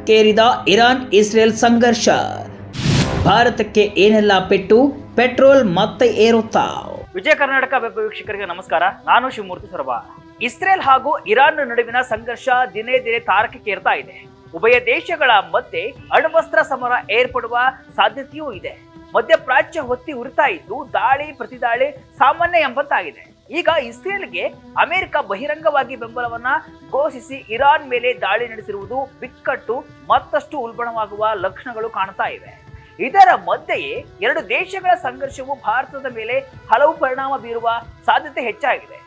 ತಾರಕಕ್ಕೇರಿದ Iran Israel ಸಂಘರ್ಷ. ಭಾರತಕ್ಕೆ ಏನೆಲ್ಲ ಪೆಟ್ಟು, ಪೆಟ್ರೋಲ್ ಮತ್ತೆ ಏರುತ್ತಾ? ವಿಜಯ ಕರ್ನಾಟಕ ವೆಬ್ ವೀಕ್ಷಕರಿಗೆ ನಮಸ್ಕಾರ. ನಾನು ಶಿವಮೂರ್ತಿ ಸೊರಬ. ಇಸ್ರೇಲ್ ಹಾಗೂ ಇರಾನ್ ನಡುವಿನ ಸಂಘರ್ಷ ದಿನೇ ದಿನೇ ತಾರಕಕ್ಕೇರ್ತಾ ಇದೆ. ಉಭಯ ದೇಶಗಳ ಮಧ್ಯೆ ಅಣ್ವಸ್ತ್ರ ಸಮರ ಏರ್ಪಡುವ ಸಾಧ್ಯತೆಯೂ ಇದೆ. ಮಧ್ಯಪ್ರಾಚ್ಯ ಹೊತ್ತಿ ಉರಿತಾ ಇದ್ದು ದಾಳಿ ಪ್ರತಿದಾಳಿ ಸಾಮಾನ್ಯ ಎಂಬಂತಾಗಿದೆ. ಈಗ ಇಸ್ರೇಲ್ಗೆ ಅಮೆರಿಕ ಬಹಿರಂಗವಾಗಿ ಬೆಂಬಲವನ್ನ ಘೋಷಿಸಿ ಇರಾನ್ ಮೇಲೆ ದಾಳಿ ನಡೆಸಿರುವುದು ಬಿಕ್ಕಟ್ಟು ಮತ್ತಷ್ಟು ಉಲ್ಬಣವಾಗುವ ಲಕ್ಷಣಗಳು ಕಾಣ್ತಾ ಇವೆ. ಇದರ ಮಧ್ಯೆಯೇ ಎರಡು ದೇಶಗಳ ಸಂಘರ್ಷವು ಭಾರತದ ಮೇಲೆ ಹಲವು ಪರಿಣಾಮ ಬೀರುವ ಸಾಧ್ಯತೆ ಹೆಚ್ಚಾಗಿದೆ.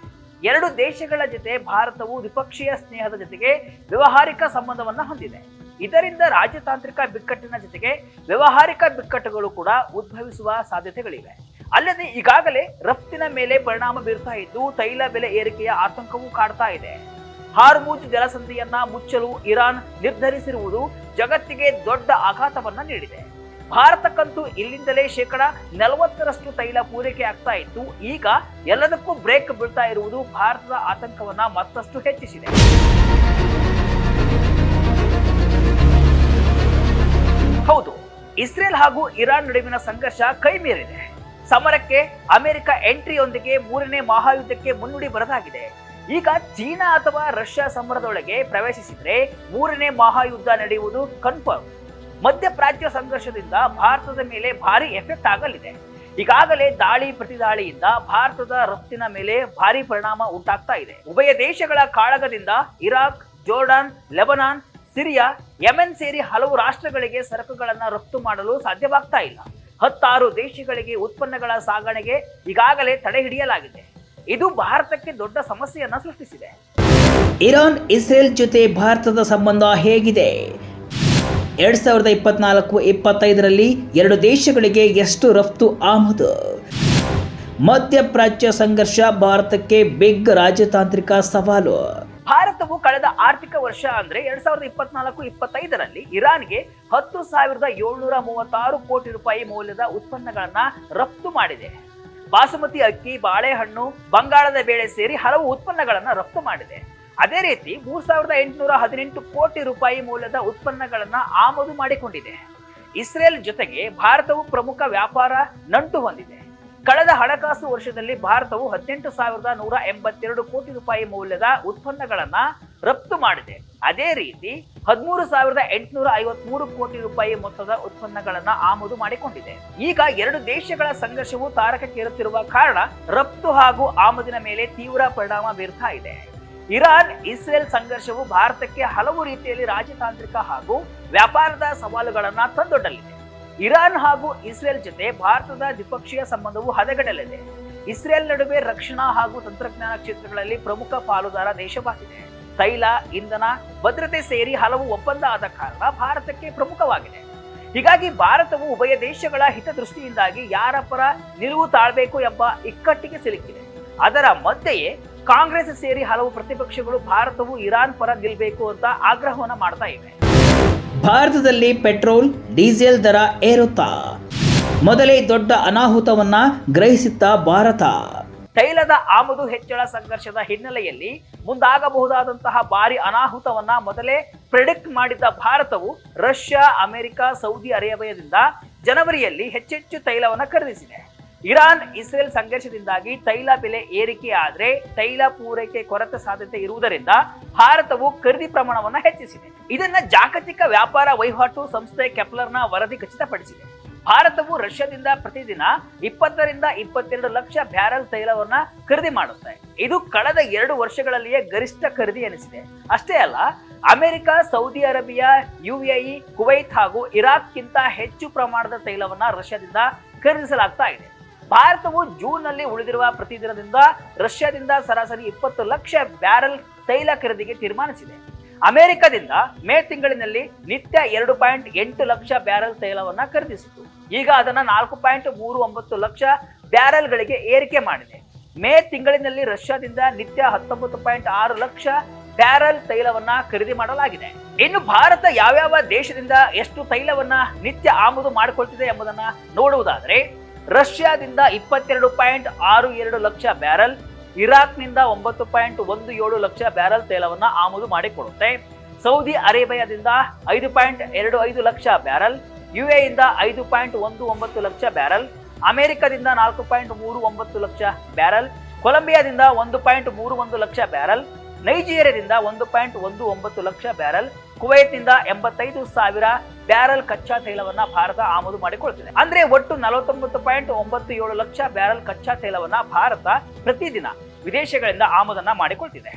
ಎರಡು ದೇಶಗಳ ಜೊತೆ ಭಾರತವು ದ್ವಿಪಕ್ಷೀಯ ಸ್ನೇಹದ ಜೊತೆಗೆ ವ್ಯವಹಾರಿಕ ಸಂಬಂಧವನ್ನ ಹೊಂದಿದೆ. ಇದರಿಂದ ರಾಜತಾಂತ್ರಿಕ ಬಿಕ್ಕಟ್ಟಿನ ಜೊತೆಗೆ ವ್ಯವಹಾರಿಕ ಬಿಕ್ಕಟ್ಟುಗಳು ಕೂಡ ಉದ್ಭವಿಸುವ ಸಾಧ್ಯತೆಗಳಿವೆ. ಅಲ್ಲದೆ ಈಗಾಗಲೇ ರಫ್ತಿನ ಮೇಲೆ ಪರಿಣಾಮ ಬೀರ್ತಾ ಇದ್ದು ತೈಲ ಬೆಲೆ ಏರಿಕೆಯ ಆತಂಕವೂ ಕಾಡ್ತಾ ಇದೆ. ಹಾರ್ಮುಜ್ ಜಲಸಂಧಿಯನ್ನ ಮುಚ್ಚಲು ಇರಾನ್ ನಿರ್ಧರಿಸಿರುವುದು ಜಗತ್ತಿಗೆ ದೊಡ್ಡ ಆಘಾತವನ್ನ ನೀಡಿದೆ. ಭಾರತಕ್ಕಂತೂ ಇಲ್ಲಿಂದಲೇ 40% ತೈಲ ಪೂರೈಕೆ ಆಗ್ತಾ ಇತ್ತು. ಈಗ ಎಲ್ಲದಕ್ಕೂ ಬ್ರೇಕ್ ಬೀಳ್ತಾ ಇರುವುದು ಭಾರತದ ಆತಂಕವನ್ನ ಮತ್ತಷ್ಟು ಹೆಚ್ಚಿಸಿದೆ. ಹೌದು, ಇಸ್ರೇಲ್ ಹಾಗೂ ಇರಾನ್ ನಡುವಿನ ಸಂಘರ್ಷ ಕೈ ಮೀರಿದೆ. ಸಮರಕ್ಕೆ ಅಮೆರಿಕ ಎಂಟ್ರಿಯೊಂದಿಗೆ 3ನೇ ಮಹಾಯುದ್ಧಕ್ಕೆ ಮುನ್ನುಡಿ ಬರದಾಗಿದೆ. ಈಗ ಚೀನಾ ಅಥವಾ ರಷ್ಯಾ ಸಮರದೊಳಗೆ ಪ್ರವೇಶಿಸಿದ್ರೆ 3ನೇ ಮಹಾಯುದ್ಧ ನಡೆಯುವುದು ಕನ್ಫರ್ಮ್. ಮಧ್ಯಪ್ರಾಚ್ಯ ಸಂಘರ್ಷದಿಂದ ಭಾರತದ ಮೇಲೆ ಭಾರಿ ಎಫೆಕ್ಟ್ ಆಗಲಿದೆ. ಈಗಾಗಲೇ ದಾಳಿ ಪ್ರತಿದಾಳಿಯಿಂದ ಭಾರತದ ರಫ್ತಿನ ಮೇಲೆ ಭಾರಿ ಪರಿಣಾಮ ಉಂಟಾಗ್ತಾ ಇದೆ. ಉಭಯ ದೇಶಗಳ ಕಾಳಗದಿಂದ Iraq, Jordan, Lebanon, Syria, Yemen ಸೇರಿ ಹಲವು ರಾಷ್ಟ್ರಗಳಿಗೆ ಸರಕುಗಳನ್ನ ರಫ್ತು ಮಾಡಲು ಸಾಧ್ಯವಾಗ್ತಾ ಇಲ್ಲ. 16 ದೇಶಗಳಿಗೆ ಉತ್ಪನ್ನಗಳ ಸಾಗಣೆಗೆ ಈಗಾಗಲೇ ತಡೆ ಹಿಡಿಯಲಾಗಿದೆ. ಇದು ಭಾರತಕ್ಕೆ ದೊಡ್ಡ ಸಮಸ್ಯೆಯನ್ನ ಸೃಷ್ಟಿಸಿದೆ. ಇರಾನ್ ಇಸ್ರೇಲ್ ಜೊತೆ ಭಾರತದ ಸಂಬಂಧ ಹೇಗಿದೆ? 2024-25ರಲ್ಲಿ ಎರಡು ದೇಶಗಳಿಗೆ ಎಷ್ಟು ರಫ್ತು ಆಮದು? ಮಧ್ಯಪ್ರಾಚ್ಯ ಸಂಘರ್ಷ ಭಾರತಕ್ಕೆ ಬಿಗ್ ರಾಜತಾಂತ್ರಿಕ ಸವಾಲು. ಭಾರತವು ಕಳೆದ ಆರ್ಥಿಕ ವರ್ಷ ಅಂದ್ರೆ 2024-25ರಲ್ಲಿ ಇರಾನ್ಗೆ 10,736 ಕೋಟಿ ರೂಪಾಯಿ ಮೌಲ್ಯದ ಉತ್ಪನ್ನಗಳನ್ನ ರಫ್ತು ಮಾಡಿದೆ. ಬಾಸುಮತಿ ಅಕ್ಕಿ, ಬಾಳೆಹಣ್ಣು, ಬಂಗಾಳದ ಬೇಳೆ ಸೇರಿ ಹಲವು ಉತ್ಪನ್ನಗಳನ್ನ ರಫ್ತು ಮಾಡಿದೆ. ಅದೇ ರೀತಿ 3,818 ಕೋಟಿ ರೂಪಾಯಿ ಮೌಲ್ಯದ ಉತ್ಪನ್ನಗಳನ್ನ ಆಮದು ಮಾಡಿಕೊಂಡಿದೆ. ಇಸ್ರೇಲ್ ಜೊತೆಗೆ ಭಾರತವು ಪ್ರಮುಖ ವ್ಯಾಪಾರ ನಂಟು ಹೊಂದಿದೆ. ಕಳೆದ ಹಣಕಾಸು ವರ್ಷದಲ್ಲಿ ಭಾರತವು 18,182 ಕೋಟಿ ರೂಪಾಯಿ ಮೌಲ್ಯದ ಉತ್ಪನ್ನಗಳನ್ನ ರಫ್ತು ಮಾಡಿದೆ. ಅದೇ ರೀತಿ 13,853 ಕೋಟಿ ರೂಪಾಯಿ ಮೊತ್ತದ ಉತ್ಪನ್ನಗಳನ್ನ ಆಮದು ಮಾಡಿಕೊಂಡಿದೆ. ಈಗ ಎರಡು ದೇಶಗಳ ಸಂಘರ್ಷವು ತಾರಕಕ್ಕೇರುತ್ತಿರುವ ಕಾರಣ ರಫ್ತು ಹಾಗೂ ಆಮದಿನ ಮೇಲೆ ತೀವ್ರ ಪರಿಣಾಮ ಬೀರ್ತಾ ಇದೆ. ಇರಾನ್ ಇಸ್ರೇಲ್ ಸಂಘರ್ಷವು ಭಾರತಕ್ಕೆ ಹಲವು ರೀತಿಯಲ್ಲಿ ರಾಜತಾಂತ್ರಿಕ ಹಾಗೂ ವ್ಯಾಪಾರದ ಸವಾಲುಗಳನ್ನ ತಂದೊಡ್ಡಲಿದೆ. ಇರಾನ್ ಹಾಗೂ ಇಸ್ರೇಲ್ ಜೊತೆ ಭಾರತದ ದ್ವಿಪಕ್ಷೀಯ ಸಂಬಂಧವು ಹದಗೆಡಲಿದೆ. ಇಸ್ರೇಲ್ ನಡುವೆ ರಕ್ಷಣಾ ಹಾಗೂ ತಂತ್ರಜ್ಞಾನ ಕ್ಷೇತ್ರಗಳಲ್ಲಿ ಪ್ರಮುಖ ಪಾಲುದಾರ ದೇಶವಾಗಿದೆ. ತೈಲ, ಇಂಧನ, ಭದ್ರತೆ ಸೇರಿ ಹಲವು ಒಪ್ಪಂದ ಆದ ಕಾರಣ ಭಾರತಕ್ಕೆ ಪ್ರಮುಖವಾಗಿದೆ. ಹೀಗಾಗಿ ಭಾರತವು ಉಭಯ ದೇಶಗಳ ಹಿತದೃಷ್ಟಿಯಿಂದಾಗಿ ಯಾರ ಪರ ನಿಲುವು ತಾಳ್ಬೇಕು ಎಂಬ ಇಕ್ಕಟ್ಟಿಗೆ ಸಿಲುಕಿದೆ. ಅದರ ಮಧ್ಯೆಯೇ ಕಾಂಗ್ರೆಸ್ ಸೇರಿ ಹಲವು ಪ್ರತಿಪಕ್ಷಗಳು ಭಾರತವು ಇರಾನ್ ಪರ ನಿಲ್ಬೇಕು ಅಂತ ಆಗ್ರಹವನ್ನ ಮಾಡ್ತಾ ಇವೆ. ಭಾರತದಲ್ಲಿ ಪೆಟ್ರೋಲ್, ಡೀಸೆಲ್ ದರ ಏರುತ್ತಾ? ಮೊದಲೇ ದೊಡ್ಡ ಅನಾಹುತವನ್ನ ಗ್ರಹಿಸಿತ್ತ ಭಾರತ. ತೈಲದ ಆಮದು ಹೆಚ್ಚಳ ಸಂಘರ್ಷದ ಹಿನ್ನೆಲೆಯಲ್ಲಿ ಮುಂದಾಗಬಹುದಾದಂತಹ ಭಾರಿ ಅನಾಹುತವನ್ನ ಮೊದಲೇ ಪ್ರೆಡಿಕ್ಟ್ ಮಾಡಿದ್ದ ಭಾರತವು ರಷ್ಯಾ, ಅಮೆರಿಕ, ಸೌದಿ ಅರೇಬಿಯಾದಿಂದ ಜನವರಿಯಲ್ಲಿ ಹೆಚ್ಚೆಚ್ಚು ತೈಲವನ್ನ ಖರೀದಿಸಿದೆ. ಇರಾನ್ ಇಸ್ರೇಲ್ ಸಂಘರ್ಷದಿಂದಾಗಿ ತೈಲ ಬೆಲೆ ಏರಿಕೆ ಆದ್ರೆ ತೈಲ ಪೂರೈಕೆ ಕೊರತೆ ಸಾಧ್ಯತೆ ಇರುವುದರಿಂದ ಭಾರತವು ಖರೀದಿ ಪ್ರಮಾಣವನ್ನ ಹೆಚ್ಚಿಸಿದೆ. ಇದನ್ನ ಜಾಗತಿಕ ವ್ಯಾಪಾರ ವಹಿವಾಟು ಸಂಸ್ಥೆ ಕೆಪ್ಲರ್ನ ವರದಿ ಖಚಿತಪಡಿಸಿದೆ. ಭಾರತವು ರಷ್ಯಾದಿಂದ ಪ್ರತಿದಿನ 20ರಿಂದ 22 ಲಕ್ಷ ಬ್ಯಾರೆಲ್ ತೈಲವನ್ನ ಖರೀದಿ ಮಾಡುತ್ತೆ. ಇದು ಕಳೆದ 2 ವರ್ಷಗಳಲ್ಲಿಯೇ ಗರಿಷ್ಠ ಖರೀದಿ ಎನಿಸಿದೆ. ಅಷ್ಟೇ ಅಲ್ಲ, America, Saudi Arabia, UAE, Kuwait ಹಾಗೂ ಇರಾಕ್ಗಿಂತ ಹೆಚ್ಚು ಪ್ರಮಾಣದ ತೈಲವನ್ನ ರಷ್ಯಾದಿಂದ ಖರೀದಿಸಲಾಗ್ತಾ ಇದೆ. ಭಾರತವು ಜೂನ್ನಲ್ಲಿ ಉಳಿದಿರುವ ಪ್ರತಿದಿನದಿಂದ ರಷ್ಯಾದಿಂದ ಸರಾಸರಿ 20 ಲಕ್ಷ ಬ್ಯಾರೆಲ್ ತೈಲ ಖರೀದಿಗೆ ತೀರ್ಮಾನಿಸಿದೆ. ಅಮೆರಿಕದಿಂದ ಮೇ ತಿಂಗಳಿನಲ್ಲಿ ನಿತ್ಯ 2.8 ಲಕ್ಷ ಬ್ಯಾರೆಲ್ ತೈಲವನ್ನ ಖರೀದಿಸಿತು. ಈಗ ಅದನ್ನ 4.39 ಲಕ್ಷ ಬ್ಯಾರೆಲ್ಗಳಿಗೆ ಏರಿಕೆ ಮಾಡಿದೆ. ಮೇ ತಿಂಗಳಿನಲ್ಲಿ ರಷ್ಯಾದಿಂದ ನಿತ್ಯ 19.6 ಲಕ್ಷ ಬ್ಯಾರೆಲ್ ತೈಲವನ್ನ ಖರೀದಿ ಮಾಡಲಾಗಿದೆ. ಇನ್ನು ಭಾರತ ಯಾವ್ಯಾವ ದೇಶದಿಂದ ಎಷ್ಟು ತೈಲವನ್ನ ನಿತ್ಯ ಆಮದು ಮಾಡಿಕೊಳ್ತಿದೆ ಎಂಬುದನ್ನ ನೋಡುವುದಾದ್ರೆ, ರಷ್ಯಾದಿಂದ 22.62 ಲಕ್ಷ ಬ್ಯಾರೆಲ್, ಇರಾಕ್ನಿಂದ 9.17 ಲಕ್ಷ ಬ್ಯಾರೆಲ್ ತೈಲವನ್ನ ಆಮದು ಮಾಡಿಕೊಡುತ್ತೆ. ಸೌದಿ ಅರೇಬಿಯಾದಿಂದ 5.25 ಲಕ್ಷ ಬ್ಯಾರಲ್, ಯುಎಇಯಿಂದ 5.19 ಲಕ್ಷ ಬ್ಯಾರಲ್, ಅಮೆರಿಕದಿಂದ 4.39 ಲಕ್ಷ ಬ್ಯಾರಲ್, ಕೊಲಂಬಿಯಾದಿಂದ 1.31 ಲಕ್ಷ ಬ್ಯಾರಲ್, ನೈಜೀರಿಯಾದಿಂದ 1.19 ಲಕ್ಷ ಬ್ಯಾರಲ್, ಕುವೈತ್ನಿಂದ 85,000 ಬ್ಯಾರಲ್ ಕಚ್ಚಾ ತೈಲವನ್ನ ಭಾರತ ಆಮದು ಮಾಡಿಕೊಳ್ತಿದೆ. ಅಂದ್ರೆ ಒಟ್ಟು 49.97 ಲಕ್ಷ ಬ್ಯಾರಲ್ ಕಚ್ಚಾ ತೈಲವನ್ನ ಭಾರತ ಪ್ರತಿದಿನ ವಿದೇಶಗಳಿಂದ ಆಮದನ್ನ ಮಾಡಿಕೊಳ್ತಿದೆ.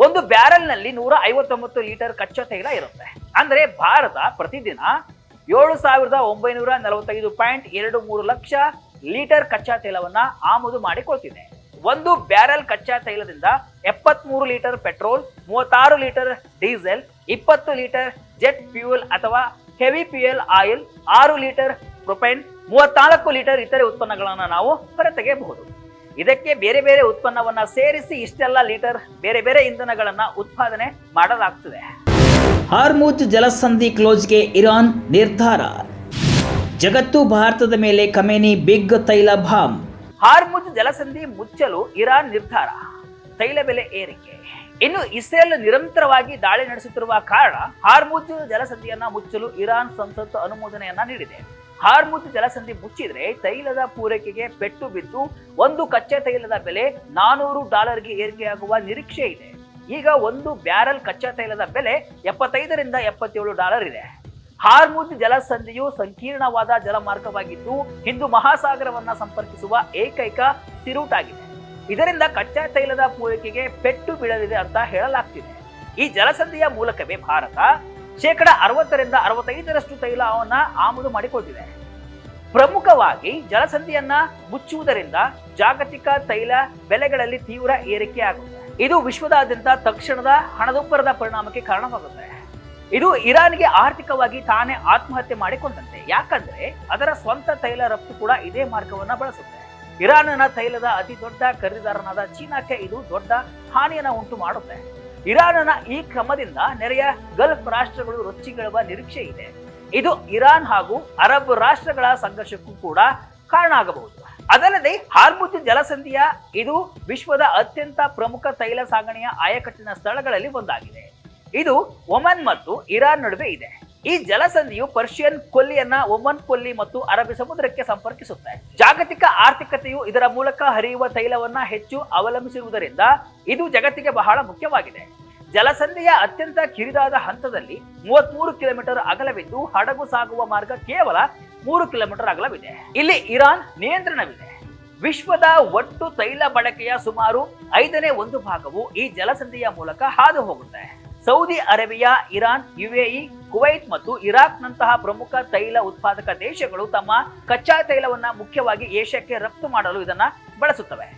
ಒಂದು ಬ್ಯಾರಲ್ ನಲ್ಲಿ 159 ಲೀಟರ್ ಕಚ್ಚಾ ತೈಲ ಇರುತ್ತೆ. ಅಂದ್ರೆ ಭಾರತ ಪ್ರತಿದಿನ 7,945.23 ಲಕ್ಷ ಲೀಟರ್ ಕಚ್ಚಾ ತೈಲವನ್ನ ಆಮದು ಮಾಡಿಕೊಳ್ತಿದೆ. ಒಂದು ಬ್ಯಾರಲ್ ಕಚ್ಚಾ ತೈಲದಿಂದ 73 litre petrol, 36 litre diesel, 20 litre jet fuel ಅಥವಾ heavy fuel oil, 6 litre propane, 34 litre ಇತರೆ ಉತ್ಪನ್ನಗಳನ್ನು ನಾವು ಹೊರತೆಗೆಯಬಹುದು. ಇದಕ್ಕೆ ಬೇರೆ ಬೇರೆ ಉತ್ಪನ್ನವನ್ನ ಸೇರಿಸಿ ಇಷ್ಟೆಲ್ಲ ಲೀಟರ್ ಬೇರೆ ಬೇರೆ ಇಂಧನಗಳನ್ನ ಉತ್ಪಾದನೆ ಮಾಡಲಾಗ್ತದೆ. ಹಾರ್ಮುಜ್ ಜಲಸಂಧಿ ಕ್ಲೋಸ್ಗೆ ಇರಾನ್ ನಿರ್ಧಾರ. ಜಗತ್ತು ಭಾರತದ ಮೇಲೆ ಖಮೇನಿ ಬಿಗ್ ತೈಲ ಬಾಂಬ್. ಹಾರ್ಮುಜ್ ಜಲಸಂಧಿ ಮುಚ್ಚಲು ಇರಾನ್ ನಿರ್ಧಾರ. ತೈಲ ಬೆಲೆ ಏರಿಕೆ. ಇನ್ನು ಇಸ್ರೇಲ್ ನಿರಂತರವಾಗಿ ದಾಳಿ ನಡೆಸುತ್ತಿರುವ ಕಾರಣ ಹಾರ್ಮುಜ್ ಜಲಸಂಧಿಯನ್ನ ಮುಚ್ಚಲು ಇರಾನ್ ಸಂಸತ್ತು ಅನುಮೋದನೆಯನ್ನ ನೀಡಿದೆ. ಹಾರ್ಮುಜ್ ಜಲಸಂಧಿ ಮುಚ್ಚಿದ್ರೆ ತೈಲದ ಪೂರೈಕೆಗೆ ಪೆಟ್ಟು ಬಿದ್ದು ಒಂದು ಕಚ್ಚಾ ತೈಲದ ಬೆಲೆ $400ಗೆ ಏರಿಕೆಯಾಗುವ ನಿರೀಕ್ಷೆ ಇದೆ. ಈಗ ಒಂದು ಬ್ಯಾರಲ್ ಕಚ್ಚಾ ತೈಲದ ಬೆಲೆ $75 ರಿಂದ $77 ಇದೆ. ಹಾರ್ಮುಜ್ ಜಲಸಂಧಿಯು ಸಂಕೀರ್ಣವಾದ ಜಲಮಾರ್ಗವಾಗಿದ್ದು ಹಿಂದೂ ಮಹಾಸಾಗರವನ್ನ ಸಂಪರ್ಕಿಸುವ ಏಕೈಕ ಸಿರೂಟ್ ಆಗಿದೆ. ಇದರಿಂದ ಕಚ್ಚಾ ತೈಲದ ಪೂರೈಕೆಗೆ ಪೆಟ್ಟು ಬೀಳಲಿದೆ ಅಂತ ಹೇಳಲಾಗ್ತಿದೆ. ಈ ಜಲಸಂಧಿಯ ಮೂಲಕವೇ ಭಾರತ 60% ರಿಂದ 65% ತೈಲವನ್ನ ಆಮದು ಮಾಡಿಕೊಳ್ತಿದೆ. ಪ್ರಮುಖವಾಗಿ ಜಲಸಂಧಿಯನ್ನ ಮುಚ್ಚುವುದರಿಂದ ಜಾಗತಿಕ ತೈಲ ಬೆಲೆಗಳಲ್ಲಿ ತೀವ್ರ ಏರಿಕೆಯಾಗುತ್ತೆ. ಇದು ವಿಶ್ವದಾದ್ಯಂತ ತಕ್ಷಣದ ಹಣದುಬ್ಬರದ ಪರಿಣಾಮಕ್ಕೆ ಕಾರಣವಾಗುತ್ತೆ. ಇದು ಇರಾನ್ಗೆ ಆರ್ಥಿಕವಾಗಿ ತಾನೇ ಆತ್ಮಹತ್ಯೆ ಮಾಡಿಕೊಂಡಂತೆ. ಯಾಕಂದ್ರೆ ಅದರ ಸ್ವಂತ ತೈಲ ರಫ್ತು ಕೂಡ ಇದೇ ಮಾರ್ಗವನ್ನ ಬಳಸುತ್ತೆ. ಇರಾನ್ನ ತೈಲದ ಅತಿ ದೊಡ್ಡ ಖರೀದಿದಾರನಾದ ಚೀನಾಕ್ಕೆ ಇದು ದೊಡ್ಡ ಹಾನಿಯನ್ನ ಉಂಟು ಮಾಡುತ್ತೆ. ಇರಾನ್ನ ಈ ಕ್ರಮದಿಂದ ನೆರೆಯ ಗಲ್ಫ್ ರಾಷ್ಟ್ರಗಳು ರೊಚ್ಚಿಗೆಳುವ ನಿರೀಕ್ಷೆ ಇದೆ. ಇದು ಇರಾನ್ ಹಾಗೂ ಅರಬ್ ರಾಷ್ಟ್ರಗಳ ಸಂಘರ್ಷಕ್ಕೂ ಕೂಡ ಕಾರಣ ಆಗಬಹುದು. ಅದಲ್ಲದೆ ಹಾರ್ಮುಜ್ ಜಲಸಂಧಿಯ ಇದು ವಿಶ್ವದ ಅತ್ಯಂತ ಪ್ರಮುಖ ತೈಲ ಸಾಗಣೆಯ ಆಯಕಟ್ಟಿನ ಸ್ಥಳಗಳಲ್ಲಿ ಒಂದಾಗಿದೆ. ಇದು ಒಮನ್ ಮತ್ತು ಇರಾನ್ ನಡುವೆ ಇದೆ. ಈ ಜಲಸಂಧಿಯು ಪರ್ಷಿಯನ್ ಕೊಲ್ಲಿಯನ್ನ ಒಮನ್ ಕೊಲ್ಲಿ ಮತ್ತು ಅರಬ್ಬಿ ಸಮುದ್ರಕ್ಕೆ ಸಂಪರ್ಕಿಸುತ್ತೆ. ಜಾಗತಿಕ ಆರ್ಥಿಕತೆಯು ಇದರ ಮೂಲಕ ಹರಿಯುವ ತೈಲವನ್ನ ಹೆಚ್ಚು ಅವಲಂಬಿಸಿರುವುದರಿಂದ ಇದು ಜಗತ್ತಿಗೆ ಬಹಳ ಮುಖ್ಯವಾಗಿದೆ. ಜಲಸಂಧಿಯ ಅತ್ಯಂತ ಕಿರಿದಾದ ಹಂತದಲ್ಲಿ 33 ಕಿಲೋಮೀಟರ್ ಅಗಲವಿದ್ದು ಹಡಗು ಸಾಗುವ ಮಾರ್ಗ ಕೇವಲ 3 ಕಿಲೋಮೀಟರ್ ಅಗಲವಿದೆ. ಇಲ್ಲಿ ಇರಾನ್ ನಿಯಂತ್ರಣವಿದೆ. ವಿಶ್ವದ ಒಟ್ಟು ತೈಲ ಬಳಕೆಯ ಸುಮಾರು 1/5 ಭಾಗವು ಈ ಜಲಸಂಧಿಯ ಮೂಲಕ ಹಾದು ಹೋಗುತ್ತೆ. Saudi Arabia, Iran, UAE, Kuwait ಮತ್ತು ಇರಾಕ್ನಂತಹ ಪ್ರಮುಖ ತೈಲ ಉತ್ಪಾದಕ ದೇಶಗಳು ತಮ್ಮ ಕಚ್ಚಾ ತೈಲವನ್ನ ಮುಖ್ಯವಾಗಿ ಏಷ್ಯಾಕ್ಕೆ ರಫ್ತು ಮಾಡಲು ಇದನ್ನ ಬಳಸುತ್ತವೆ.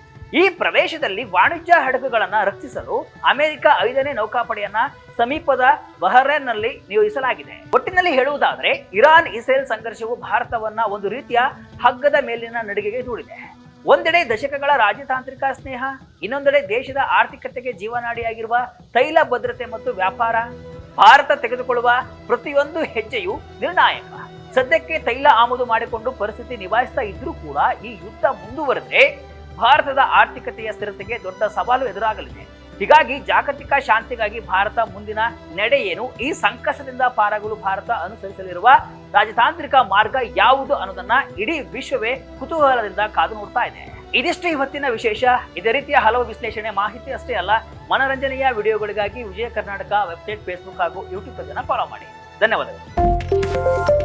ಈ ಪ್ರದೇಶದಲ್ಲಿ ವಾಣಿಜ್ಯ ಹಡಗುಗಳನ್ನ ರಕ್ಷಿಸಲು ಅಮೆರಿಕ 5ನೇ ನೌಕಾಪಡೆಯನ್ನ ಸಮೀಪದ ಬಹರೇನ್ನಲ್ಲಿ ನಿಯೋಜಿಸಲಾಗಿದೆ. ಒಟ್ಟಿನಲ್ಲಿ ಹೇಳುವುದಾದ್ರೆ ಇರಾನ್ ಇಸ್ರೇಲ್ ಸಂಘರ್ಷವು ಭಾರತವನ್ನ ಒಂದು ರೀತಿಯ ಹಗ್ಗದ ಮೇಲಿನ ನಡಿಗೆಗೆ ದೂಡಿದೆ. ಒಂದೆಡೆ ದಶಕಗಳ ರಾಜತಾಂತ್ರಿಕ ಸ್ನೇಹ, ಇನ್ನೊಂದೆಡೆ ದೇಶದ ಆರ್ಥಿಕತೆಗೆ ಜೀವನಾಡಿಯಾಗಿರುವ ತೈಲ ಭದ್ರತೆ ಮತ್ತು ವ್ಯಾಪಾರ. ಭಾರತ ತೆಗೆದುಕೊಳ್ಳುವ ಪ್ರತಿಯೊಂದು ಹೆಜ್ಜೆಯು ನಿರ್ಣಾಯಕ. ಸದ್ಯಕ್ಕೆ ತೈಲ ಆಮದು ಮಾಡಿಕೊಂಡು ಪರಿಸ್ಥಿತಿ ನಿಭಾಯಿಸ್ತಾ ಇದ್ರೂ ಕೂಡ ಈ ಯುದ್ಧ ಮುಂದುವರೆದ್ರೆ ಭಾರತದ ಆರ್ಥಿಕತೆಯ ಸ್ಥಿರತೆಗೆ ದೊಡ್ಡ ಸವಾಲು ಎದುರಾಗಲಿದೆ. ಹೀಗಾಗಿ ಜಾಗತಿಕ ಶಾಂತಿಗಾಗಿ ಭಾರತ ಮುಂದಿನ ನಡೆ ಏನು, ಈ ಸಂಕಷ್ಟದಿಂದ ಪಾರಾಗಲು ಭಾರತ ಅನುಸರಿಸಲಿರುವ ರಾಜತಾಂತ್ರಿಕ ಮಾರ್ಗ ಯಾವುದು ಅನ್ನೋದನ್ನ ಇಡೀ ವಿಶ್ವವೇ ಕುತೂಹಲದಿಂದ ಕಾದು ನೋಡ್ತಾ ಇದೆ. ಇದಿಷ್ಟು ಇವತ್ತಿನ ವಿಶೇಷ. ಇದೇ ರೀತಿಯ ಹಲವು ವಿಶ್ಲೇಷಣೆ ಮಾಹಿತಿ ಅಷ್ಟೇ ಅಲ್ಲ, ಮನರಂಜನೆಯ ವಿಡಿಯೋಗಳಿಗಾಗಿ ವಿಜಯ ಕರ್ನಾಟಕ ವೆಬ್ಸೈಟ್, ಫೇಸ್ಬುಕ್ ಹಾಗೂ ಯೂಟ್ಯೂಬ್ ಪೇಜ್ ಅನ್ನು ಫಾಲೋ ಮಾಡಿ. ಧನ್ಯವಾದಗಳು.